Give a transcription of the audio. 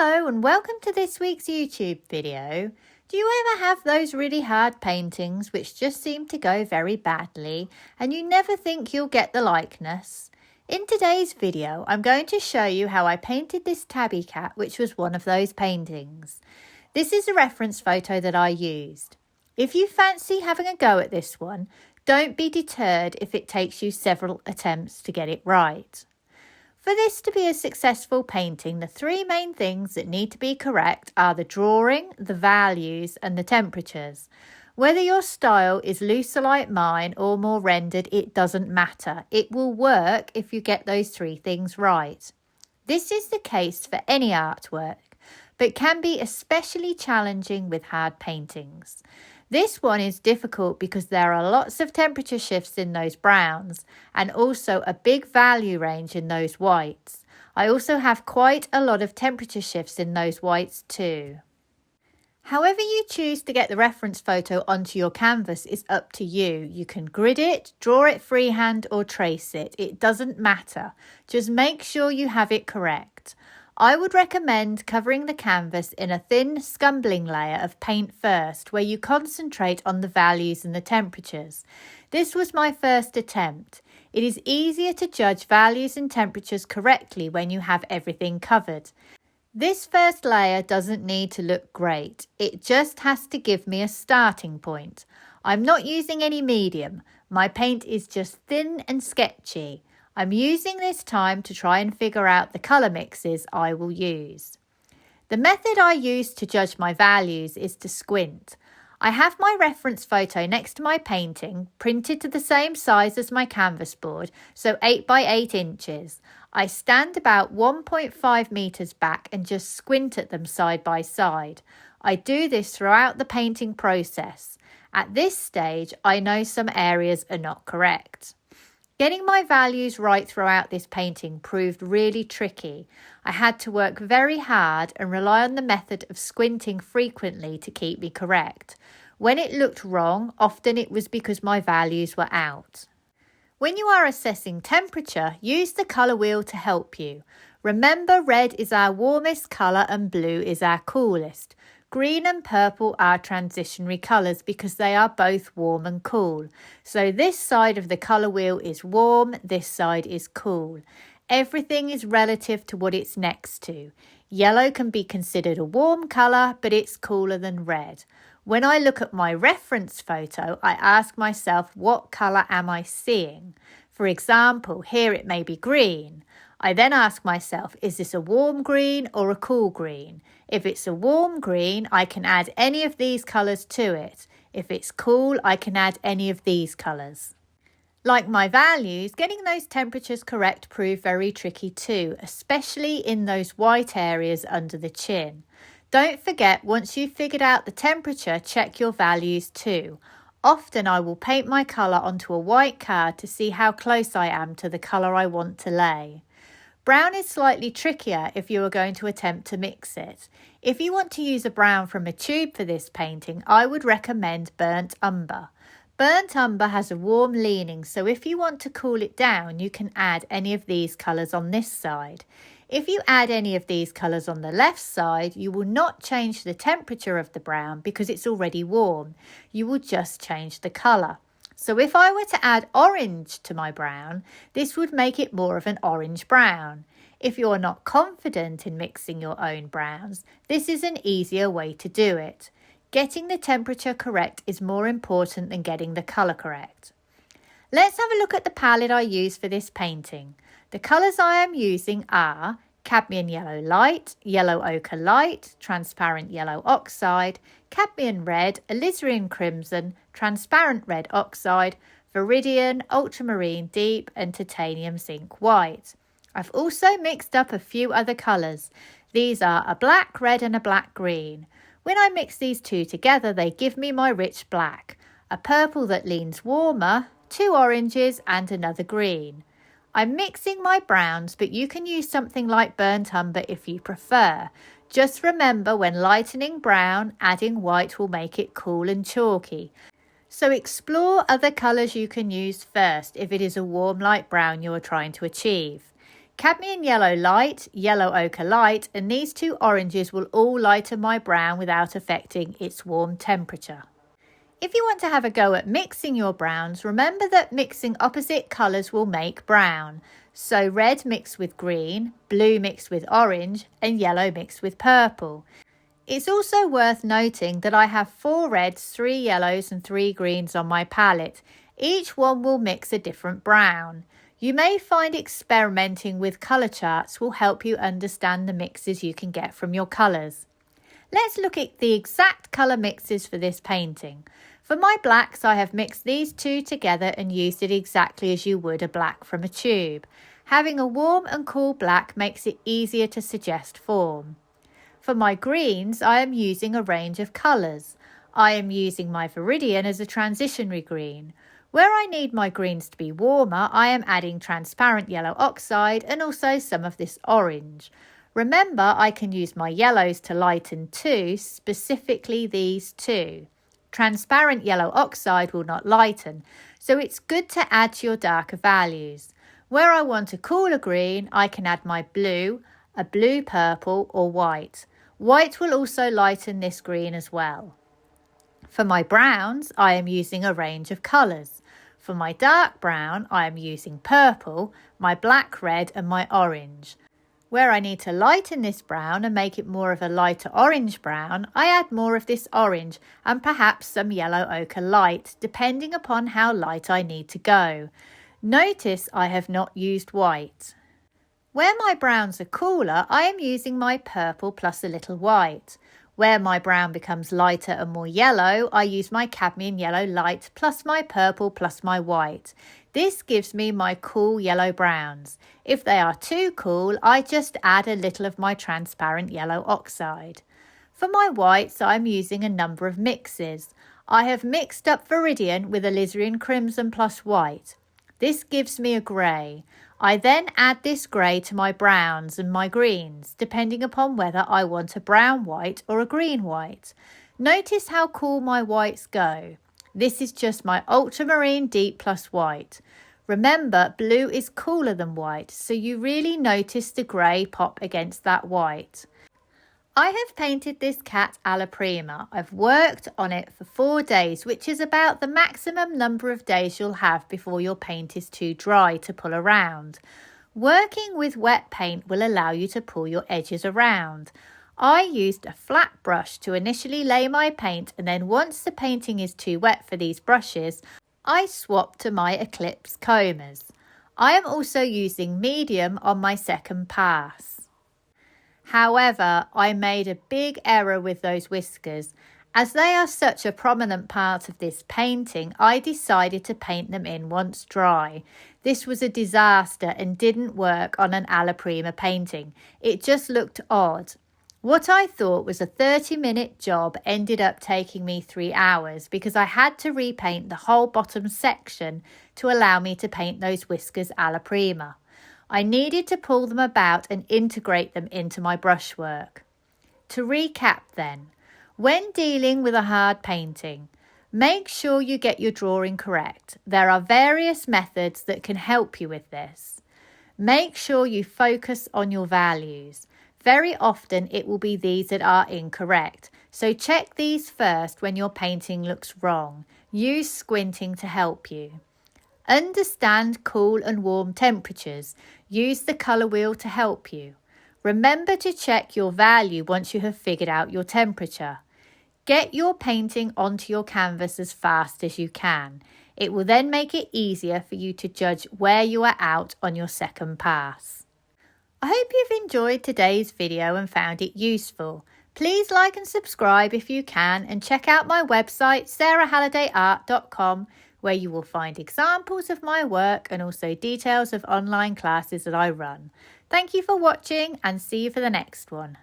Hello and welcome to this week's YouTube video. Do you ever have those really hard paintings which just seem to go very badly and you never think you'll get the likeness? In today's video, I'm going to show you how I painted this tabby cat, which was one of those paintings. This is a reference photo that I used. If you fancy having a go at this one, don't be deterred if it takes you several attempts to get it right. For this to be a successful painting, the three main things that need to be correct are the drawing, the values and the temperatures. Whether your style is looser like mine or more rendered, it doesn't matter. It will work if you get those three things right. This is the case for any artwork, but can be especially challenging with hard paintings. This one is difficult because there are lots of temperature shifts in those browns and also a big value range in those whites. I also have quite a lot of temperature shifts in those whites too. However you choose to get the reference photo onto your canvas is up to you. You can grid it, draw it freehand or trace it. It doesn't matter. Just make sure you have it correct. I would recommend covering the canvas in a thin scumbling layer of paint first, where you concentrate on the values and the temperatures. This was my first attempt. It is easier to judge values and temperatures correctly when you have everything covered. This first layer doesn't need to look great. It just has to give me a starting point. I'm not using any medium. My paint is just thin and sketchy. I'm using this time to try and figure out the colour mixes I will use. The method I use to judge my values is to squint. I have my reference photo next to my painting, printed to the same size as my canvas board, so 8 by 8 inches. I stand about 1.5 metres back and just squint at them side by side. I do this throughout the painting process. At this stage, I know some areas are not correct. Getting my values right throughout this painting proved really tricky. I had to work very hard and rely on the method of squinting frequently to keep me correct. When it looked wrong, often it was because my values were out. When you are assessing temperature, use the colour wheel to help you. Remember, red is our warmest colour and blue is our coolest. Green and purple are transitionary colours because they are both warm and cool. So this side of the colour wheel is warm, this side is cool. Everything is relative to what it's next to. Yellow can be considered a warm colour, but it's cooler than red. When I look at my reference photo, I ask myself, what colour am I seeing? For example, here it may be green. I then ask myself, is this a warm green or a cool green? If it's a warm green, I can add any of these colours to it. If it's cool, I can add any of these colours. Like my values, getting those temperatures correct proved very tricky too, especially in those white areas under the chin. Don't forget, once you've figured out the temperature, check your values too. Often I will paint my colour onto a white card to see how close I am to the colour I want to lay. Brown is slightly trickier if you are going to attempt to mix it. If you want to use a brown from a tube for this painting, I would recommend burnt umber. Burnt umber has a warm leaning, so if you want to cool it down, you can add any of these colours on this side. If you add any of these colours on the left side, you will not change the temperature of the brown because it's already warm. You will just change the colour. So if I were to add orange to my brown, this would make it more of an orange brown. If you are not confident in mixing your own browns, this is an easier way to do it. Getting the temperature correct is more important than getting the colour correct. Let's have a look at the palette I used for this painting. The colours I am using are cadmium yellow light, yellow ochre light, transparent yellow oxide, cadmium red, alizarin crimson, transparent red oxide, viridian, ultramarine deep and titanium zinc white. I've also mixed up a few other colours. These are a black red and a black green. When I mix these two together, they give me my rich black, a purple that leans warmer, 2 oranges and another green. I'm mixing my browns, but you can use something like burnt umber if you prefer. Just remember, when lightening brown, adding white will make it cool and chalky. So explore other colours you can use first if it is a warm light brown you are trying to achieve. Cadmium yellow light, yellow ochre light, and these two oranges will all lighten my brown without affecting its warm temperature. If you want to have a go at mixing your browns, remember that mixing opposite colours will make brown. So red mixed with green, blue mixed with orange, and yellow mixed with purple. It's also worth noting that I have 4 reds, 3 yellows and 3 greens on my palette. Each one will mix a different brown. You may find experimenting with colour charts will help you understand the mixes you can get from your colours. Let's look at the exact colour mixes for this painting. For my blacks, I have mixed these two together and used it exactly as you would a black from a tube. Having a warm and cool black makes it easier to suggest form. For my greens, I am using a range of colours. I am using my Viridian as a transitionary green. Where I need my greens to be warmer, I am adding transparent yellow oxide and also some of this orange. Remember, I can use my yellows to lighten too, specifically these two. Transparent yellow oxide will not lighten, so it's good to add to your darker values. Where I want a cooler green, I can add my blue, a blue purple or white. White will also lighten this green as well. For my browns, I am using a range of colours. For my dark brown, I am using purple, my black red and my orange. Where I need to lighten this brown and make it more of a lighter orange brown, I add more of this orange and perhaps some yellow ochre light, depending upon how light I need to go. Notice I have not used white. Where my browns are cooler, I am using my purple plus a little white. Where my brown becomes lighter and more yellow, I use my cadmium yellow light plus my purple plus my white. This gives me my cool yellow browns. If they are too cool, I just add a little of my transparent yellow oxide. For my whites, I'm using a number of mixes. I have mixed up Viridian with alizarin crimson plus white. This gives me a grey. I then add this grey to my browns and my greens, depending upon whether I want a brown white or a green white. Notice how cool my whites go. This is just my ultramarine deep plus white. Remember, blue is cooler than white, so you really notice the grey pop against that white. I have painted this cat Alla prima. I've worked on it for 4 days, which is about the maximum number of days you'll have before your paint is too dry to pull around. Working with wet paint will allow you to pull your edges around. I used a flat brush to initially lay my paint, and then once the painting is too wet for these brushes, I swapped to my Eclipse combers. I am also using medium on my second pass. However, I made a big error with those whiskers. As they are such a prominent part of this painting, I decided to paint them in once dry. This was a disaster and didn't work on an Alla prima painting. It just looked odd. What I thought was a 30-minute job ended up taking me 3 hours because I had to repaint the whole bottom section to allow me to paint those whiskers Alla prima. I needed to pull them about and integrate them into my brushwork. To recap then, when dealing with a hard painting, make sure you get your drawing correct. There are various methods that can help you with this. Make sure you focus on your values. Very often it will be these that are incorrect, so check these first when your painting looks wrong. Use squinting to help you. Understand cool and warm temperatures. Use the colour wheel to help you. Remember to check your value once you have figured out your temperature. Get your painting onto your canvas as fast as you can. It will then make it easier for you to judge where you are out on your second pass. I hope you've enjoyed today's video and found it useful. Please like and subscribe if you can, and check out my website sarahhallidayart.com, where you will find examples of my work and also details of online classes that I run. Thank you for watching and see you for the next one.